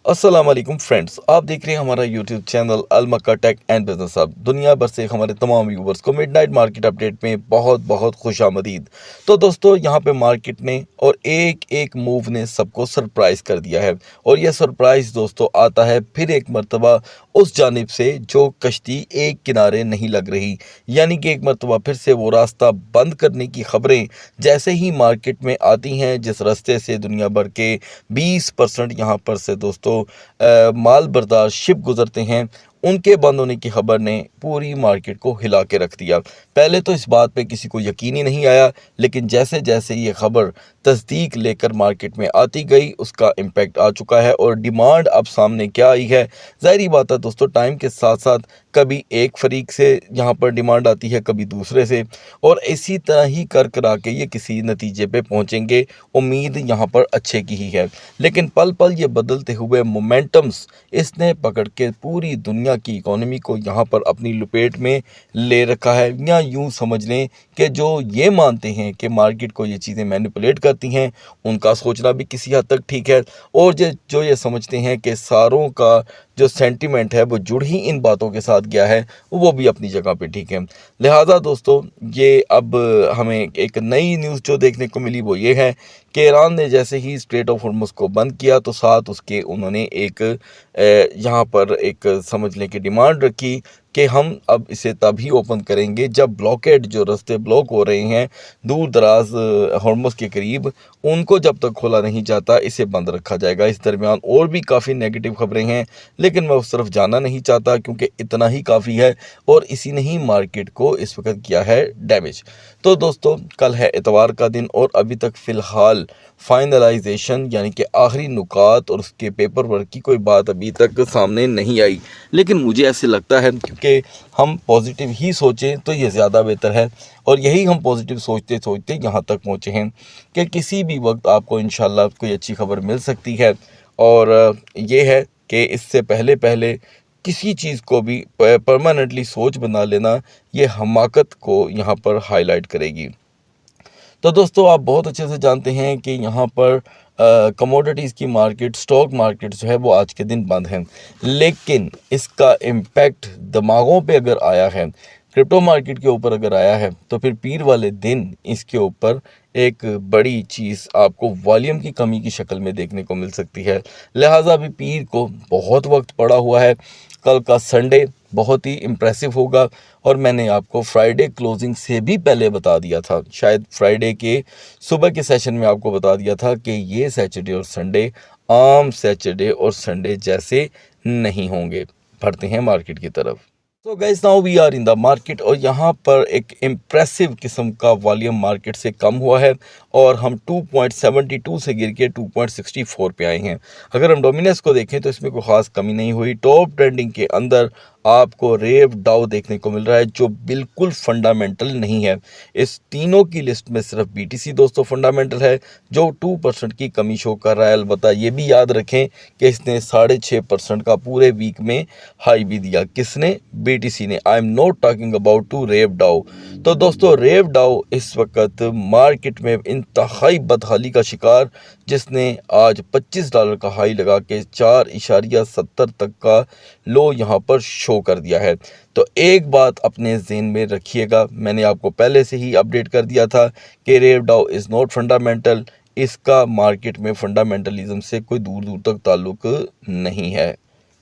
अस्सलाम वालेकुम फ्रेंड्स, आप देख रहे हैं हमारा YouTube channel Al Makkah tech and business hub. दुनिया भर से हमारे तमाम व्यूवर्स को मिडनाइट मार्केट अपडेट में बहुत बहुत खुशामदीद। तो दोस्तों, यहाँ पे मार्केट ने और एक एक मूव ने सबको सरप्राइज कर दिया है। और यह सरप्राइज दोस्तों आता है फिर एक मर्तबा उस जानिब से जो कश्ती एक किनारे नहीं लग रही, यानी कि एक मर्तबा फिर से वो रास्ता बंद करने की खबरें जैसे ही मार्केट में आती हैं, जिस रास्ते से दुनिया भर के 20% यहाँ पर से दोस्तों माल बर्दार शिप गुजरते हैं, उनके बंद होने की खबर ने पूरी मार्केट को हिला के रख दिया। पहले तो इस बात पे किसी को यकीन ही नहीं आया, लेकिन जैसे जैसे ये खबर तस्दीक लेकर मार्केट में आती गई, उसका इम्पैक्ट आ चुका है और डिमांड अब सामने क्या आई है। ज़ाहिरी बात है दोस्तों, टाइम के साथ साथ कभी एक फरीक से यहाँ पर डिमांड आती है, कभी दूसरे से, और इसी तरह ही कर करा के ये किसी नतीजे पे पहुँचेंगे। उम्मीद यहाँ पर अच्छे की ही है, लेकिन पल पल ये बदलते हुए मोमेंटम्स इसने पकड़ के पूरी दुनिया की इकोनॉमी को यहाँ पर अपनी लपेट में ले रखा है। या यूँ समझ लें कि जो ये मानते हैं कि मार्केट को ये चीज़ें मैनिपुलेट करती हैं, उनका सोचना भी किसी हद तक ठीक है, और जो ये समझते हैं कि सारों का जो सेंटिमेंट है वो जुड़ ही इन बातों के साथ गया है, वो भी अपनी जगह पे ठीक है। लिहाजा दोस्तों, ये अब हमें एक नई न्यूज़ जो देखने को मिली वो ये है कि ईरान ने जैसे ही स्ट्रेट ऑफ हॉर्मुज़ को बंद किया, तो साथ उसके उन्होंने एक यहाँ पर एक समझ लें कि डिमांड रखी कि हम अब इसे तभी ओपन करेंगे जब ब्लॉकेड जो रास्ते ब्लॉक हो रहे हैं दूर दराज हॉर्मुज़ के करीब, उनको जब तक खोला नहीं जाता इसे बंद रखा जाएगा। इस दरमियान और भी काफ़ी नेगेटिव खबरें हैं, लेकिन मैं उस तरफ जाना नहीं चाहता क्योंकि इतना ही काफ़ी है और इसी ने ही मार्केट को इस वक्त किया है डैमेज। तो दोस्तों, कल है इतवार का दिन और अभी तक फ़िलहाल फाइनलाइजेशन यानी कि आखिरी नुकात और उसके पेपर वर्क की कोई बात अभी तक सामने नहीं आई, लेकिन मुझे ऐसे लगता है क्योंकि हम पॉजिटिव ही सोचें तो ये ज़्यादा बेहतर है, और यही हम पॉजिटिव सोचते सोचते यहाँ तक पहुँचे हैं कि किसी भी वक्त आपको इंशाल्लाह कोई अच्छी खबर मिल सकती है। और ये है कि इससे पहले पहले किसी चीज़ को भी परमानेंटली सोच बना लेना, ये हमाकत को यहाँ पर हाईलाइट करेगी। तो दोस्तों, आप बहुत अच्छे से जानते हैं कि यहाँ पर कमोडिटीज़ की मार्केट, स्टॉक मार्केट जो है वो आज के दिन बंद है, लेकिन इसका इम्पैक्ट दिमागों पे अगर आया है, क्रिप्टो मार्केट के ऊपर अगर आया है, तो फिर पीर वाले दिन इसके ऊपर एक बड़ी चीज़ आपको वॉल्यूम की कमी की शक्ल में देखने को मिल सकती है। लिहाजा अभी पीर को बहुत वक्त पड़ा हुआ है, कल का संडे बहुत ही इम्प्रेसिव होगा। और मैंने आपको फ्राइडे क्लोजिंग से भी पहले बता दिया था, शायद फ्राइडे के सुबह के सेशन में आपको बता दिया था कि ये सैटरडे और संडे आम सैटरडे और संडे जैसे नहीं होंगे। बढ़ते हैं मार्केट की तरफ। तो guys, now we are in the market और यहाँ पर एक इम्प्रेसिव किस्म का वॉल्यूम मार्केट से कम हुआ है और हम 2.72 से गिर के 2.64 पे आए हैं। अगर हम डोमिनेंस को देखें तो इसमें कोई ख़ास कमी नहीं हुई। टॉप ट्रेंडिंग के अंदर आपको रेव डाउ देखने को मिल रहा है जो बिल्कुल फंडामेंटल नहीं है। इस तीनों की लिस्ट में सिर्फ बीटीसी दोस्तों फंडामेंटल है जो 2% की कमी शो कर रहा है। अलबत्ता ये भी याद रखें कि इसने 6.5% का पूरे वीक में हाई भी दिया। किसने? बीटीसी ने। I am not talking about to rev Dow. तो दोस्तों, रेव डाउ इस वक्त मार्केट में इंतहाई बदहाली का शिकार, जिसने आज $25 का हाई लगा के 4.70 तक का लो यहाँ पर शो कर दिया है। तो एक बात अपने ज़हन में रखिएगा, मैंने आपको पहले से ही अपडेट कर दिया था कि रेव डाउ इज़ नॉट फंडामेंटल। इसका मार्केट में फंडामेंटलिज्म से कोई दूर दूर तक ताल्लुक नहीं है।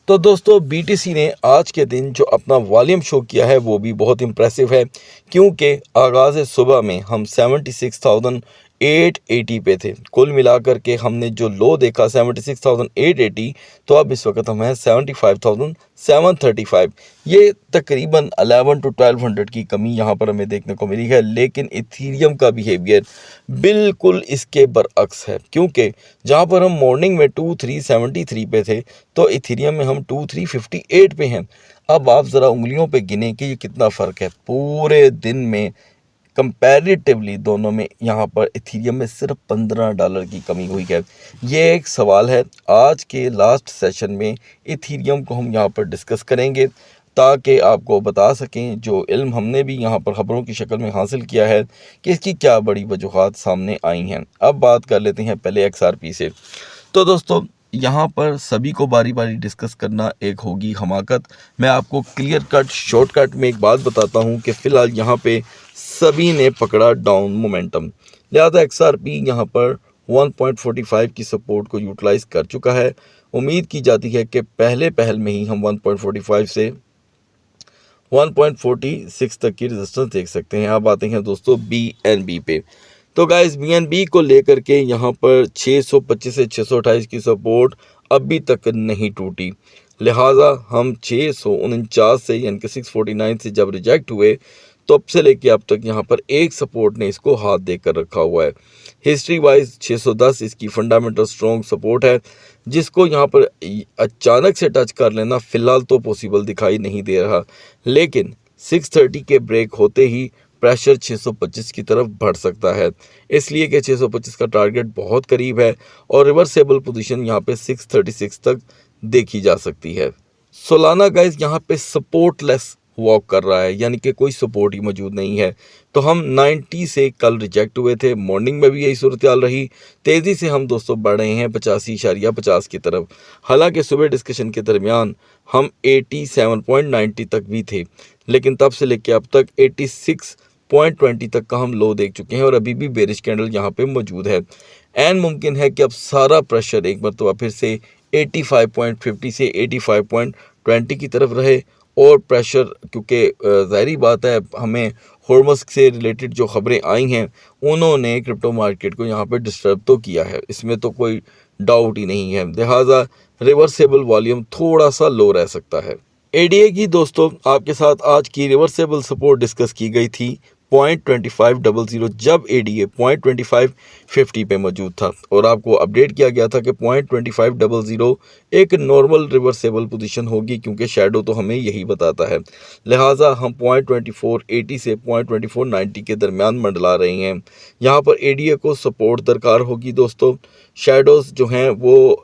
तो दोस्तों, बीटीसी ने आज के दिन जो अपना वॉल्यूम शो किया है वो भी बहुत इम्प्रेसिव है, क्योंकि आगाज़ सुबह में हम 76,880 पे थे। कुल मिलाकर के हमने जो लो देखा 76,880, तो अब इस वक्त हम हैं 75,735। ये तकरीबन 11 to 1200 की कमी यहाँ पर हमें देखने को मिली है, लेकिन इथीरियम का बिहेवियर बिल्कुल इसके बरअक्स है, क्योंकि जहाँ पर हम मॉर्निंग में 2373 पे थे, तो इथीरियम में हम 2358 पे हैं। अब आप ज़रा उंगलियों पे गिने कि ये कितना फ़र्क है पूरे दिन में। कंपैरेटिवली दोनों में यहाँ पर इथीरियम में सिर्फ $15 की कमी हुई है। ये एक सवाल है, आज के लास्ट सेशन में इथीरियम को हम यहाँ पर डिस्कस करेंगे ताकि आपको बता सकें जो इल्म हमने भी यहाँ पर ख़बरों की शक्ल में हासिल किया है कि इसकी क्या बड़ी वजूहात सामने आई हैं। अब बात कर लेते हैं पहले XRP से। तो दोस्तों, यहाँ पर सभी को बारी बारी डिस्कस करना एक होगी हमाकत। मैं आपको क्लियर कट शॉर्टकट में एक बात बताता हूँ कि फ़िलहाल यहाँ पे सभी ने पकड़ा डाउन मोमेंटम, लिहाजा XRP यहाँ पर 1.45 की सपोर्ट को यूटिलाइज़ कर चुका है। उम्मीद की जाती है कि पहले पहल में ही हम 1.45 से 1.46 तक की रेजिस्टेंस देख सकते हैं। अब आते हैं दोस्तों BNB पे। तो गाइस BNB को लेकर के यहाँ पर 625 से 628 की सपोर्ट अभी तक नहीं टूटी, लिहाजा हम 649 से यानी कि 649 से जब रिजेक्ट हुए तब से लेके अब तक यहाँ पर एक सपोर्ट ने इसको हाथ देकर रखा हुआ है। हिस्ट्री वाइज 610 इसकी फंडामेंटल स्ट्रॉन्ग सपोर्ट है, जिसको यहाँ पर अचानक से टच कर लेना फ़िलहाल तो पॉसिबल दिखाई नहीं दे रहा, लेकिन 630 के ब्रेक होते ही प्रेशर 625 की तरफ बढ़ सकता है, इसलिए कि 625 का टारगेट बहुत करीब है और रिवर्सेबल पोजीशन यहाँ पे 636 तक देखी जा सकती है। सोलाना गाइस यहाँ पे सपोर्टलेस वॉक कर रहा है, यानी कि कोई सपोर्ट ही मौजूद नहीं है। तो हम 90 से कल रिजेक्ट हुए थे, मॉर्निंग में भी यही सूरत हाल रही। तेज़ी से हम दोस्तों बढ़ रहे हैं 85.50 की तरफ। हालांकि सुबह डिस्कशन के दरमियान हम 87.90 तक भी थे, लेकिन तब से लेकर अब तक 86.20 तक का हम लो देख चुके हैं और अभी भी बेरिश कैंडल यहाँ पे मौजूद है। एंड मुमकिन है कि अब सारा प्रेशर एक मरतबा फिर से 85.50 से 85.20 की तरफ रहे और प्रेशर, क्योंकि ज़ाहिरी बात है हमें हॉर्मस से रिलेटेड जो ख़बरें आई हैं उन्होंने क्रिप्टो मार्केट को यहाँ पे डिस्टर्ब तो किया है, इसमें तो कोई डाउट ही नहीं है। लिहाजा रिवर्सेबल वॉल्यूम थोड़ा सा लो रह सकता है। ADA की दोस्तों आपके साथ आज की रिवर्सेबल सपोर्ट डिस्कस की गई थी 0.2500, जब ADA 0.2550 पे मौजूद था और आपको अपडेट किया गया था कि 0.2500 एक नॉर्मल रिवर्सेबल पोजीशन होगी, क्योंकि शैडो तो हमें यही बताता है। लिहाजा हम 0.2480 से 0.2490 के दरमियान मंडला रहे हैं। यहाँ पर ADA को सपोर्ट दरकार होगी दोस्तों। शैडोज़ जो हैं वो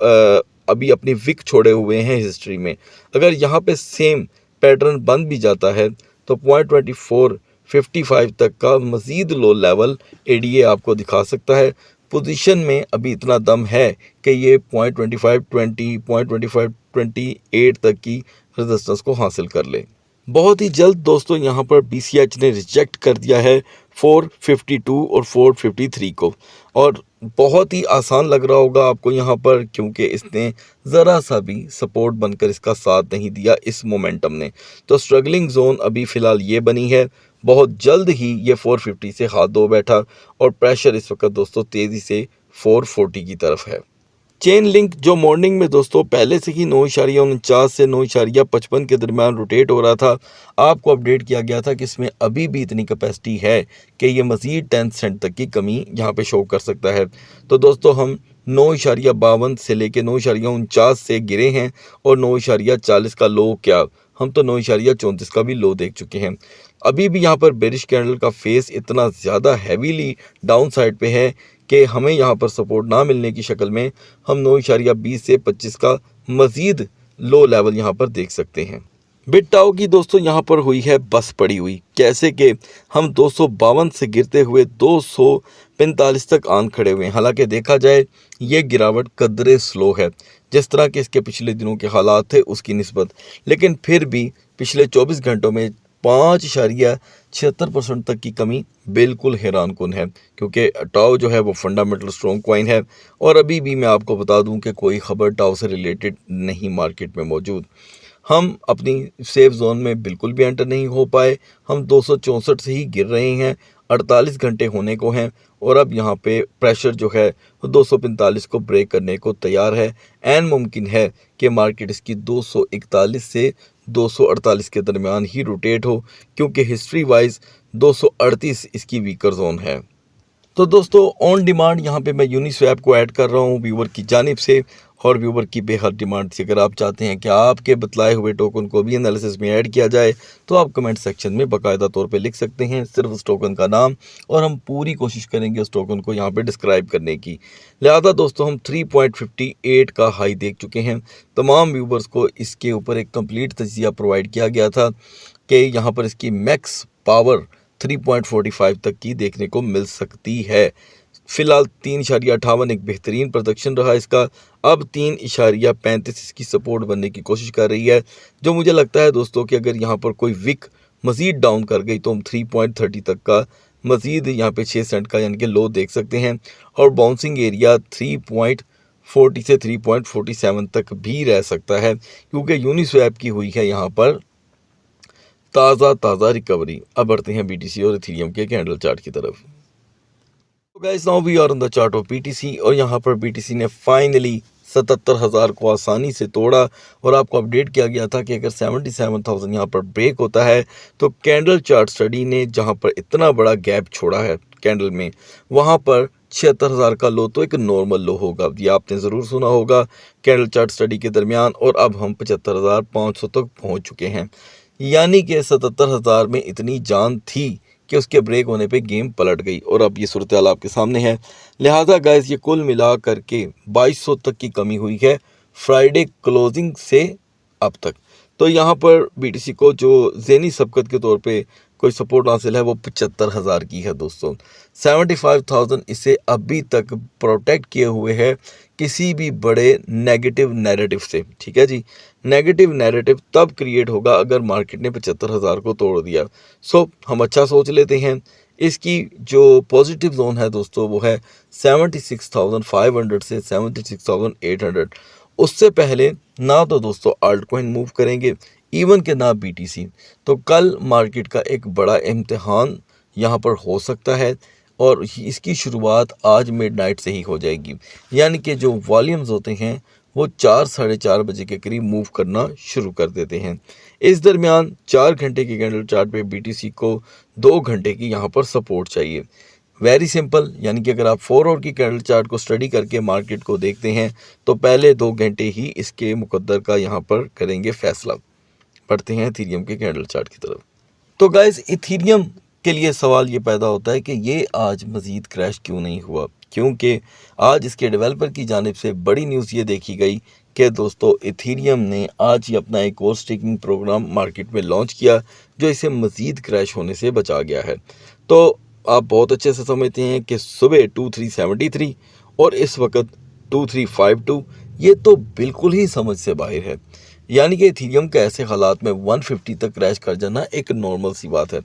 अभी अपनी विक छोड़े हुए हैं हिस्ट्री में। अगर यहाँ पे सेम पैटर्न बन भी जाता है तो 0.2455 तक का मज़ीद लो लेवल ADA आपको दिखा सकता है। पोजीशन में अभी इतना दम है कि ये 0.2520 0.2528 तक की रेजिस्टेंस को हासिल कर ले। बहुत ही जल्द दोस्तों यहाँ पर BCH ने रिजेक्ट कर दिया है 452 और 453 को, और बहुत ही आसान लग रहा होगा आपको यहाँ पर, क्योंकि इसने ज़रा सा भी सपोर्ट बनकर इसका साथ नहीं दिया इस मोमेंटम ने। तो स्ट्रगलिंग जोन अभी फ़िलहाल ये बनी है, बहुत जल्द ही ये 450 से हाथ धो बैठा और प्रेशर इस वक्त दोस्तों तेज़ी से 440 की तरफ है। चेन लिंक जो मॉर्निंग में दोस्तों पहले से ही 9.49 से 9.55 के दरमियान रोटेट हो रहा था, आपको अपडेट किया गया था कि इसमें अभी भी इतनी कैपेसिटी है कि ये मज़ीद 10 सेंट तक की कमी यहाँ पे शो कर सकता है। तो दोस्तों हम 9.52 से लेके 9.49 से गिरे हैं और 9.40 का लो, क्या हम तो 9.34 का भी लो देख चुके हैं। अभी भी यहाँ पर बेरिश कैंडल का फेस इतना ज़्यादा हैवीली डाउन साइड पे है कि हमें यहाँ पर सपोर्ट ना मिलने की शक्ल में हम 9.20 से 25 का मज़ीद लो लेवल यहाँ पर देख सकते हैं। बिटटाओ की दोस्तों यहाँ पर हुई है बस पड़ी हुई, कैसे कि हम 252 से गिरते हुए 245 तक आन खड़े हुए हैं। हालांकि देखा जाए ये गिरावट कदरे स्लो है जिस तरह के इसके पिछले दिनों के हालात थे उसकी निस्बत, लेकिन फिर भी पिछले 24 घंटों में 5.76% तक की कमी बिल्कुल हैरान कुन है, क्योंकि टाओ जो है वो फंडामेंटल स्ट्रॉन्ग कॉइन है और अभी भी मैं आपको बता दूं कि कोई ख़बर टाओ से रिलेटेड नहीं मार्केट में मौजूद। हम अपनी सेफ जोन में बिल्कुल भी एंटर नहीं हो पाए, हम 264 से ही गिर रहे हैं, 48 घंटे होने को हैं और अब यहाँ पे प्रेशर जो है वो 245 को ब्रेक करने को तैयार है। एंड मुमकिन है कि मार्केट इसकी 241 से 248 के दरमियान ही रोटेट हो, क्योंकि हिस्ट्री वाइज 238 इसकी वीकर जोन है। तो दोस्तों ऑन डिमांड यहाँ पे मैं यूनिस्वैप को ऐड कर रहा हूँ व्यूवर की जानिब से, और व्यूवर की बेहद डिमांड थी। अगर आप चाहते हैं कि आपके बतलाए हुए टोकन को भी एनालिसिस में ऐड किया जाए तो आप कमेंट सेक्शन में बाकायदा तौर पे लिख सकते हैं सिर्फ उस टोकन का नाम, और हम पूरी कोशिश करेंगे उस टोकन को यहाँ पे डिस्क्राइब करने की। लिहाजा दोस्तों हम 3.58 का हाई देख चुके हैं। तमाम व्यूवर्स को इसके ऊपर एक कंप्लीट तजिया प्रोवाइड किया गया था कि यहाँ पर इसकी मैक्स पावर 3.45 तक की देखने को मिल सकती है। फिलहाल 3.58 एक बेहतरीन प्रोडक्शन रहा इसका। अब 3.35 इसकी सपोर्ट बनने की कोशिश कर रही है, जो मुझे लगता है दोस्तों कि अगर यहाँ पर कोई विक मज़ीद डाउन कर गई तो हम 3.30 तक का मज़ीद यहाँ पे 6 सेंट का यानी कि लो देख सकते हैं। और बाउंसिंग एरिया 3.40 से 3.47 तक भी रह सकता है, क्योंकि यूनिस्वैप की हुई है यहाँ पर ताज़ा रिकवरी। अब बढ़ते हैं BTC और इथेरियम के कैंडल चार्ट की तरफ। तो guys now we are on the chart of BTC और यहाँ पर BTC ने फाइनली 77,000 को आसानी से तोड़ा। और आपको अपडेट किया गया था कि अगर 77,000 यहाँ पर ब्रेक होता है तो कैंडल चार्ट स्टडी ने जहाँ पर इतना बड़ा गैप छोड़ा है कैंडल में, वहाँ पर 76,000 का लो तो एक नॉर्मल लो होगा। ये आपने ज़रूर सुना होगा कैंडल चार्ट स्टडी के दरमियान। और अब हम 75,500 तक पहुँच चुके हैं, यानी कि 77,000 में इतनी जान थी कि उसके ब्रेक होने पे गेम पलट गई। और अब ये सूरत हाल आपके सामने है। लिहाजा गाइस ये कुल मिला करके 2200 तक की कमी हुई है फ्राइडे क्लोजिंग से अब तक। तो यहाँ पर BTC को जो ज़ेनी सबकत के तौर पे कोई सपोर्ट हासिल है वो 75,000 की है दोस्तों। 75,000 इसे अभी तक प्रोटेक्ट किए हुए है किसी भी बड़े नेगेटिव नैरेटिव से। ठीक है जी, नेगेटिव नैरेटिव तब क्रिएट होगा अगर मार्केट ने 75,000 को तोड़ दिया। सो हम अच्छा सोच लेते हैं। इसकी जो पॉजिटिव जोन है दोस्तों वो है 76,500 से 76,800। उससे पहले ना तो दोस्तों आल्ट कॉइन मूव करेंगे इवन के ना BTC। तो कल मार्केट का एक बड़ा इम्तिहान यहाँ पर हो सकता है और इसकी शुरुआत आज मिडनाइट से ही हो जाएगी, यानी कि जो वॉल्यूम्स होते हैं वो 4-4:30 बजे के करीब मूव करना शुरू कर देते हैं। इस दरमियान 4 घंटे के कैंडल चार्ट पे BTC को 2 घंटे की यहाँ पर सपोर्ट चाहिए। वेरी सिंपल, यानी कि अगर आप 4 आवर की कैंडल चार्ट को स्टडी करके मार्केट को देखते हैं तो पहले 2 घंटे ही इसके मुकद्दर का यहाँ पर करेंगे फैसला। बढ़ते हैं इथेरियम के कैंडल चार्ट की तरफ। तो गाइस इथेरियम के लिए सवाल ये पैदा होता है कि ये आज मज़ीद क्रैश क्यों नहीं हुआ, क्योंकि आज इसके डेवलपर की जानिब से बड़ी न्यूज़ ये देखी गई कि दोस्तों इथेरियम ने आज ही अपना एक और स्टेकिंग प्रोग्राम मार्केट में लॉन्च किया जो इसे मज़ीद क्रैश होने से बचा गया है। तो आप बहुत अच्छे से समझते हैं कि सुबह 2373 और इस वक्त 2352, ये तो बिल्कुल ही समझ से बाहर है। यानी कि इथेरियम के ऐसे हालात में 150 तक क्रैश कर जाना एक नॉर्मल सी बात है।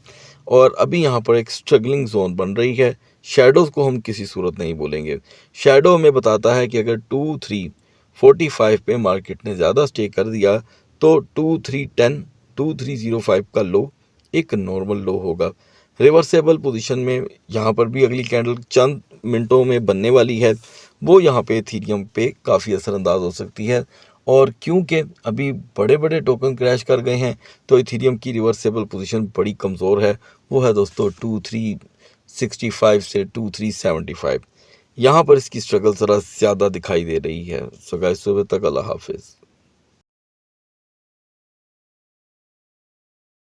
और अभी यहाँ पर एक स्ट्रगलिंग जोन बन रही है। शैडोज़ को हम किसी सूरत नहीं बोलेंगे। शैडो हमें बताता है कि अगर 2345 पे मार्केट ने ज़्यादा स्टे कर दिया तो 2310 2305 का लो एक नॉर्मल लो होगा। रिवर्सेबल पोजीशन में यहाँ पर भी अगली कैंडल चंद मिनटों में बनने वाली है, वो यहाँ पे इथेरियम पे काफ़ी असरअंदाज हो सकती है। और क्योंकि अभी बड़े बड़े टोकन क्रैश कर गए हैं तो इथेरियम की रिवर्सेबल पोजीशन बड़ी कमज़ोर है। वो है दोस्तों 2365 से 2375। यहाँ पर इसकी स्ट्रगल ज़रा ज़्यादा दिखाई दे रही है। सो गाइस सुबह तक अल्लाह हाफिज़।